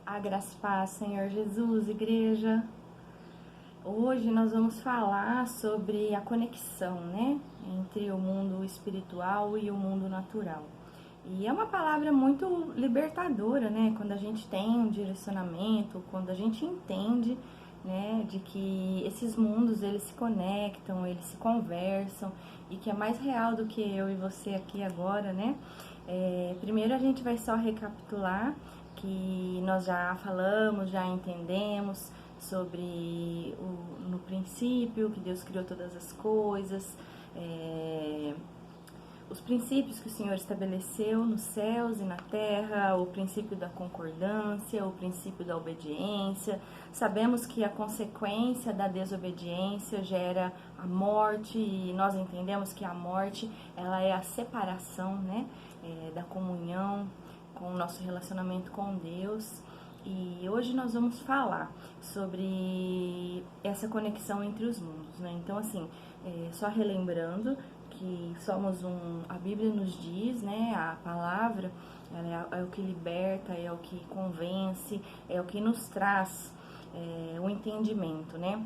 A graça e paz, Senhor Jesus, igreja. Hoje nós vamos falar sobre a conexão, né, entre o mundo espiritual e o mundo natural. E é uma palavra muito libertadora, né, quando a gente tem um direcionamento, quando a gente entende, né, de que esses mundos eles se conectam, eles se conversam e que é mais real do que eu e você aqui agora, né? Primeiro a gente vai só recapitular que nós já falamos, já entendemos sobre no princípio que Deus criou todas as coisas, os princípios que o Senhor estabeleceu nos céus e na terra, o princípio da concordância, o princípio da obediência. Sabemos que a consequência da desobediência gera a morte e nós entendemos que a morte ela é a separação, né, da comunhão com o nosso relacionamento com Deus. E hoje nós vamos falar sobre essa conexão entre os mundos, né? Então, assim, só relembrando que a Bíblia nos diz, né, a palavra, ela é o que liberta, é o que convence, é o que nos traz o entendimento, né?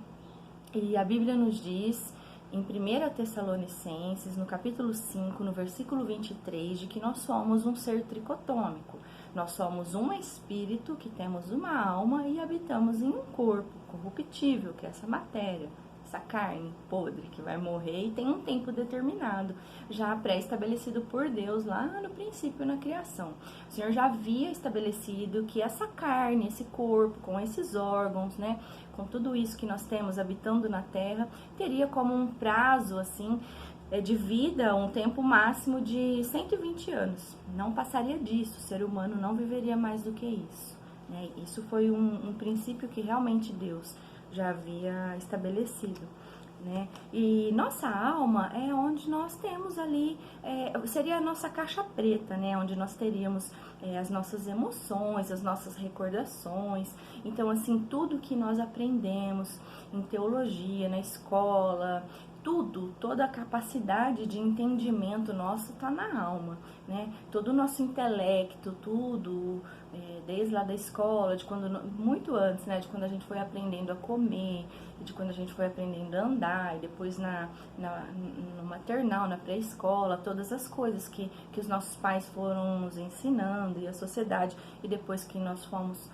E a Bíblia nos diz em 1 Tessalonicenses, no capítulo 5, no versículo 23, de que nós somos um ser tricotômico. Nós somos um espírito que temos uma alma e habitamos em um corpo corruptível, que é essa matéria, essa carne podre que vai morrer e tem um tempo determinado, já pré-estabelecido por Deus lá no princípio, na criação. O Senhor já havia estabelecido que essa carne, esse corpo, com esses órgãos, né, com tudo isso que nós temos habitando na terra, teria como um prazo, assim, de vida, um tempo máximo de 120 anos. Não passaria disso, o ser humano não viveria mais do que isso, né? Isso foi um princípio que realmente Deus já havia estabelecido, né? E nossa alma é onde nós temos ali, seria a nossa caixa preta, né? Onde nós teríamos as nossas emoções, as nossas recordações. Então, assim, tudo que nós aprendemos em teologia, na escola, toda a capacidade de entendimento nosso está na alma, né? Todo o nosso intelecto, tudo, desde lá da escola, muito antes, né? De quando a gente foi aprendendo a comer, de quando a gente foi aprendendo a andar, e depois no maternal, na pré-escola, todas as coisas que os nossos pais foram nos ensinando, e a sociedade, e depois que nós fomos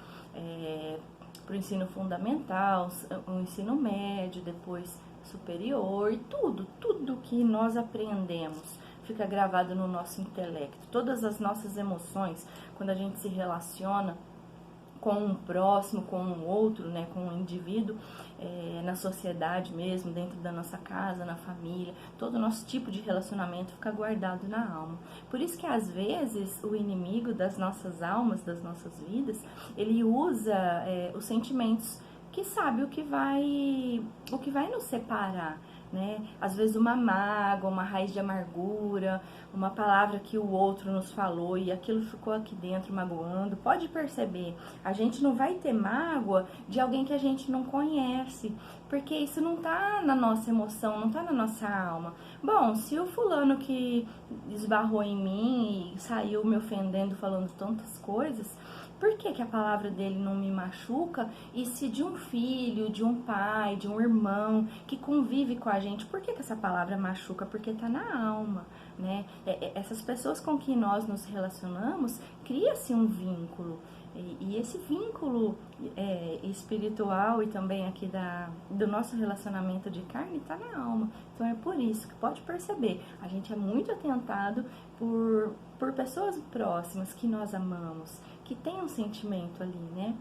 para o ensino fundamental, o ensino médio, depois superior, e tudo que nós aprendemos fica gravado no nosso intelecto. Todas as nossas emoções, quando a gente se relaciona com um próximo, com um outro, né, com um indivíduo, na sociedade mesmo, dentro da nossa casa, na família, todo o nosso tipo de relacionamento fica guardado na alma. Por isso que às vezes o inimigo das nossas almas, das nossas vidas, ele usa os sentimentos, que sabe o que vai nos separar, né? Às vezes uma mágoa, uma raiz de amargura, uma palavra que o outro nos falou e aquilo ficou aqui dentro magoando. Pode perceber, a gente não vai ter mágoa de alguém que a gente não conhece, porque isso não tá na nossa emoção, não tá na nossa alma. Bom, se o fulano que esbarrou em mim e saiu me ofendendo, falando tantas coisas, por que a palavra dele não me machuca? E se de um filho, de um pai, de um irmão que convive com a gente, por que essa palavra machuca? Porque tá na alma, né? Essas pessoas com que nós nos relacionamos, cria-se um vínculo. E esse vínculo espiritual e também aqui do nosso relacionamento de carne está na alma. Então é por isso que pode perceber, a gente é muito atentado por pessoas próximas que nós amamos, que tem um sentimento ali, né?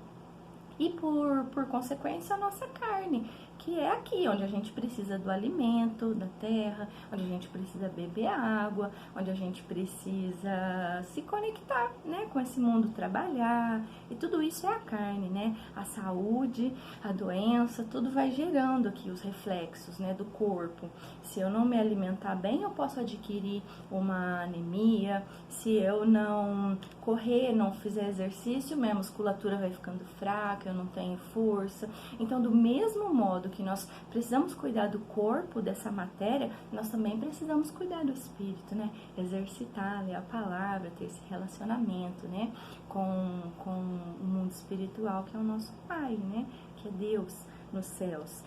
E por consequência a nossa carne, que é aqui onde a gente precisa do alimento da terra, onde a gente precisa beber água, onde a gente precisa se conectar, né, com esse mundo, trabalhar, e tudo isso é a carne, né? A saúde, a doença, tudo vai gerando aqui os reflexos, né, do corpo. Se eu não me alimentar bem, eu posso adquirir uma anemia. Se eu não correr, não fizer exercício, minha musculatura vai ficando fraca, eu não tenho força. Então, do mesmo modo que nós precisamos cuidar do corpo, dessa matéria, nós também precisamos cuidar do espírito, né? Exercitar, ler a palavra, ter esse relacionamento, né? Com o mundo espiritual espiritual, que é o nosso Pai, né? Que é Deus nos céus.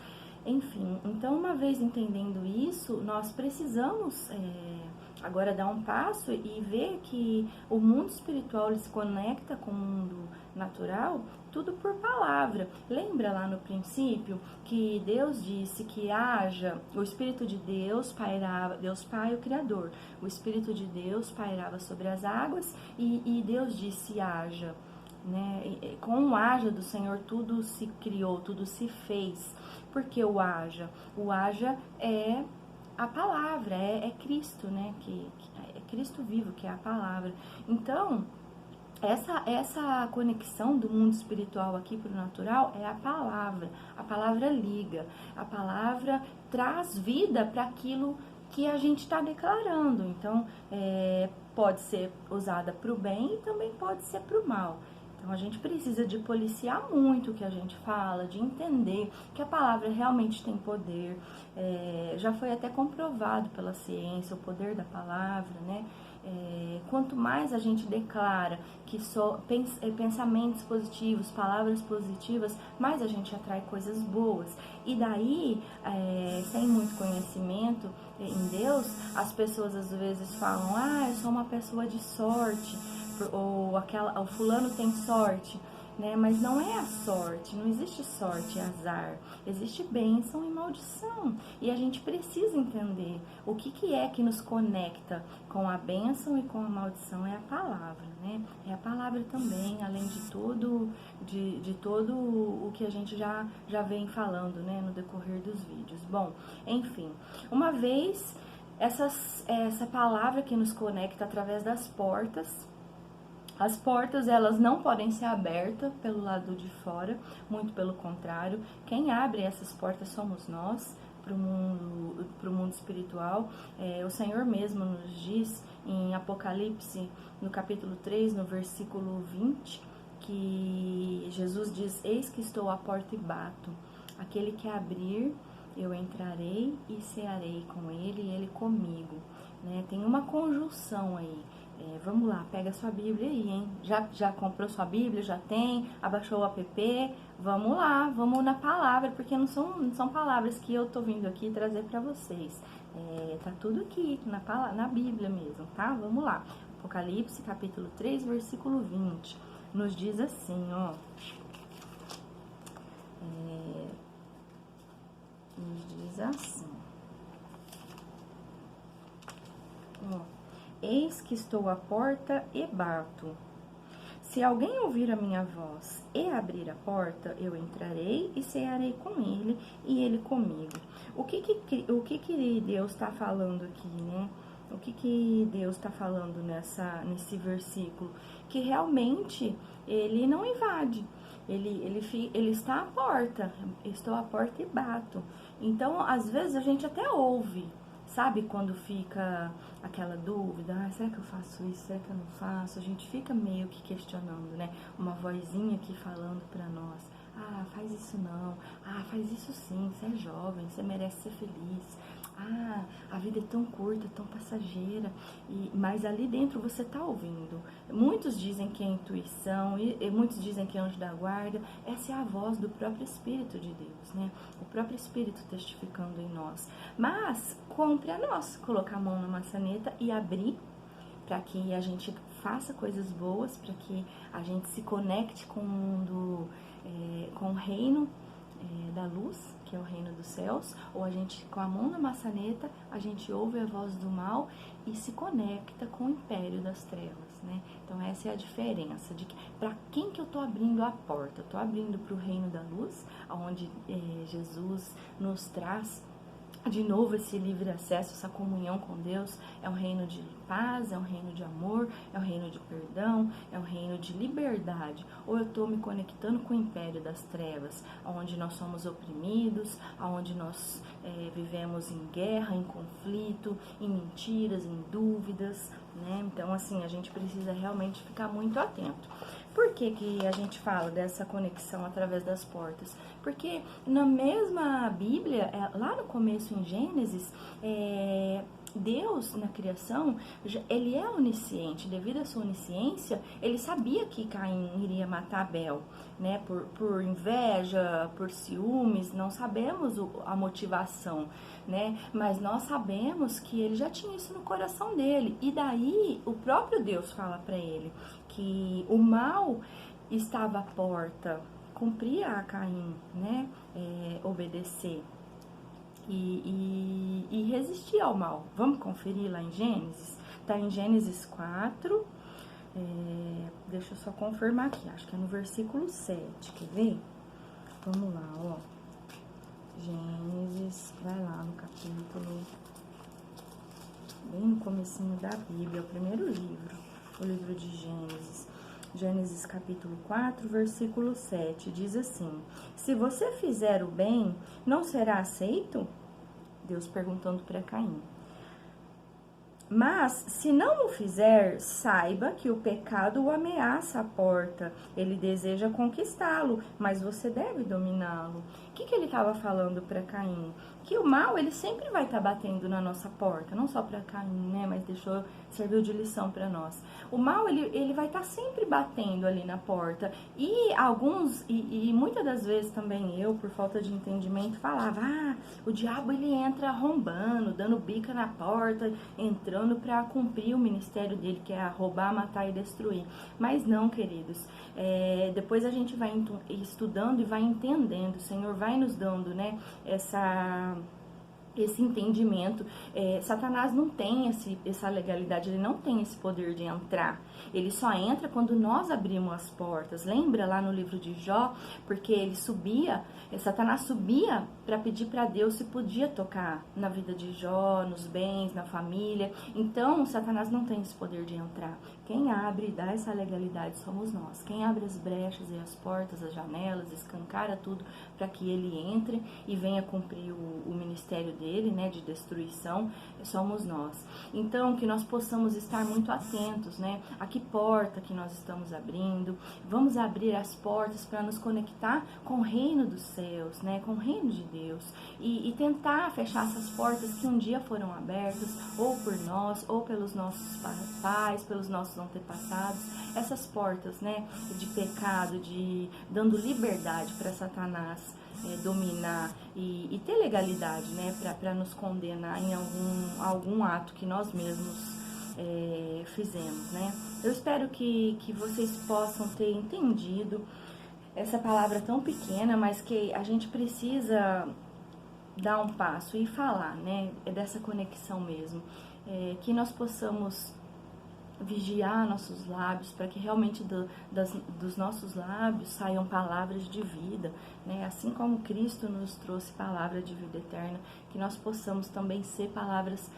Enfim, então uma vez entendendo isso, nós precisamos agora dar um passo e ver que o mundo espiritual ele se conecta com o mundo natural, tudo por palavra. Lembra lá no princípio que Deus disse que haja, o Espírito de Deus pairava, Deus Pai, o Criador, o Espírito de Deus pairava sobre as águas e Deus disse haja, né? Com o haja do Senhor tudo se criou, tudo se fez. Por que o haja? O haja é a palavra, é Cristo, né? Que é Cristo vivo, que é a palavra. Então, essa conexão do mundo espiritual aqui para o natural é a palavra liga, a palavra traz vida para aquilo que a gente está declarando. Então, pode ser usada para o bem e também pode ser para o mal. Então, a gente precisa de policiar muito o que a gente fala, de entender que a palavra realmente tem poder. Já foi até comprovado pela ciência o poder da palavra, né? Quanto mais a gente declara que pensamentos positivos, palavras positivas, mais a gente atrai coisas boas. E daí, sem muito conhecimento em Deus, as pessoas às vezes falam, eu sou uma pessoa de sorte, ou o fulano tem sorte, né? Mas não é a sorte, não existe sorte e azar, existe bênção e maldição, e a gente precisa entender o que é que nos conecta com a bênção e com a maldição. É a palavra, né? É a palavra também, além de tudo, de todo o que a gente já vem falando, né, no decorrer dos vídeos. Bom, enfim, uma vez essa palavra que nos conecta através das portas. As portas, elas não podem ser abertas pelo lado de fora, muito pelo contrário. Quem abre essas portas somos nós, para o mundo espiritual. O Senhor mesmo nos diz em Apocalipse, no capítulo 3, no versículo 20, que Jesus diz, eis que estou à porta e bato. Aquele que abrir, eu entrarei e cearei com ele e ele comigo. Né? Tem uma conjunção aí. Vamos lá, pega a sua Bíblia aí, hein? Já comprou sua Bíblia? Já tem? Abaixou o app? Vamos lá, vamos na palavra, porque não são palavras que eu tô vindo aqui trazer para vocês. Tá tudo aqui, na Bíblia mesmo, tá? Vamos lá. Apocalipse, capítulo 3, versículo 20. Nos diz assim, ó. Nos diz assim. Ó. Eis que estou à porta e bato. Se alguém ouvir a minha voz e abrir a porta, eu entrarei e cearei com ele e ele comigo. O que Deus está falando aqui, né? O que Deus está falando nesse versículo? Que realmente ele não invade. Ele está à porta. Estou à porta e bato. Então, às vezes, a gente até ouve. Sabe quando fica aquela dúvida, será que eu faço isso, será que eu não faço? A gente fica meio que questionando, né? Uma vozinha aqui falando pra nós, faz isso não, faz isso sim, você é jovem, você merece ser feliz. A vida é tão curta, tão passageira, mas ali dentro você tá ouvindo. Muitos dizem que é intuição, e muitos dizem que é anjo da guarda. Essa é a voz do próprio Espírito de Deus, né? O próprio Espírito testificando em nós. Mas compre a nós colocar a mão na maçaneta e abrir, para que a gente faça coisas boas, para que a gente se conecte com o mundo, com o reino da luz, que é o reino dos céus, ou a gente, com a mão na maçaneta, a gente ouve a voz do mal e se conecta com o império das trevas, né? Então essa é a diferença de que para quem que eu tô abrindo a porta? Eu tô abrindo para o reino da luz, onde Jesus nos traz de novo esse livre acesso, essa comunhão com Deus. É um reino de paz, é um reino de amor, é um reino de perdão, é um reino de liberdade. Ou eu estou me conectando com o império das trevas, onde nós somos oprimidos, onde nós vivemos em guerra, em conflito, em mentiras, em dúvidas, né? Então, assim, a gente precisa realmente ficar muito atento. Por que a gente fala dessa conexão através das portas? Porque na mesma Bíblia, lá no começo em Gênesis, Deus, na criação, ele é onisciente. Devido à sua onisciência, ele sabia que Caim iria matar Abel, né? Por inveja, por ciúmes, não sabemos a motivação, né? Mas nós sabemos que ele já tinha isso no coração dele. E daí, o próprio Deus fala para ele que o mal estava à porta, cumpria a Caim, né? Obedecer. E resistir ao mal. Vamos conferir lá em Gênesis? Tá em Gênesis 4, deixa eu só confirmar aqui, acho que é no versículo 7, quer ver? Vamos lá, ó. Gênesis, vai lá no capítulo, bem no comecinho da Bíblia, é o primeiro livro, o livro de Gênesis. Gênesis capítulo 4, versículo 7, diz assim: se você fizer o bem, não será aceito? Deus perguntando para Caim. Mas, se não o fizer, saiba que o pecado o ameaça à porta. Ele deseja conquistá-lo, mas você deve dominá-lo. O que ele estava falando para Caim? Que o mal, ele sempre vai estar batendo na nossa porta. Não só para Caim, né? Mas serviu de lição para nós. O mal, ele vai estar sempre batendo ali na porta. E alguns, e muitas das vezes também eu, por falta de entendimento, falava: o diabo, ele entra arrombando, dando bica na porta, entrando para cumprir o ministério dele, que é roubar, matar e destruir. Mas não, queridos. Depois a gente vai estudando e vai entendendo. O Senhor vai nos dando, né, esse entendimento. Satanás não tem essa legalidade, ele não tem esse poder de entrar. Ele só entra quando nós abrimos as portas. Lembra lá no livro de Jó? Porque ele Satanás subia para pedir para Deus se podia tocar na vida de Jó, nos bens, na família. Então, Satanás não tem esse poder de entrar. Quem abre e dá essa legalidade somos nós. Quem abre as brechas e as portas, as janelas, escancara tudo para que ele entre e venha cumprir o ministério dele, né, de destruição, somos nós. Então, que nós possamos estar muito atentos, né, a que porta que nós estamos abrindo. Vamos abrir as portas para nos conectar com o reino dos céus, né, com o reino de Deus, e tentar fechar essas portas que um dia foram abertas, ou por nós, ou pelos nossos pais, pelos nossos antepassados, essas portas, né, de pecado, dando liberdade para Satanás dominar e ter legalidade, né, para nos condenar em algum ato que nós mesmos fizemos, né. Eu espero que vocês possam ter entendido essa palavra tão pequena, mas que a gente precisa dar um passo e falar, né, dessa conexão mesmo, que nós possamos vigiar nossos lábios, para que realmente dos nossos lábios saiam palavras de vida, né? Assim como Cristo nos trouxe palavra de vida eterna, que nós possamos também ser palavras,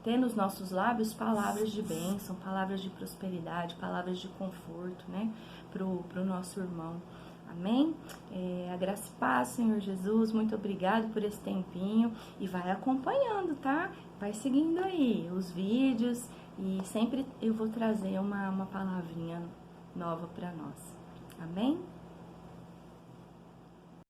ter nos nossos lábios palavras de bênção, palavras de prosperidade, palavras de conforto, né? Pro nosso irmão. Amém? A graça e paz, Senhor Jesus, muito obrigado por esse tempinho, e vai acompanhando, tá? Vai seguindo aí os vídeos, e sempre eu vou trazer uma palavrinha nova para nós. Amém?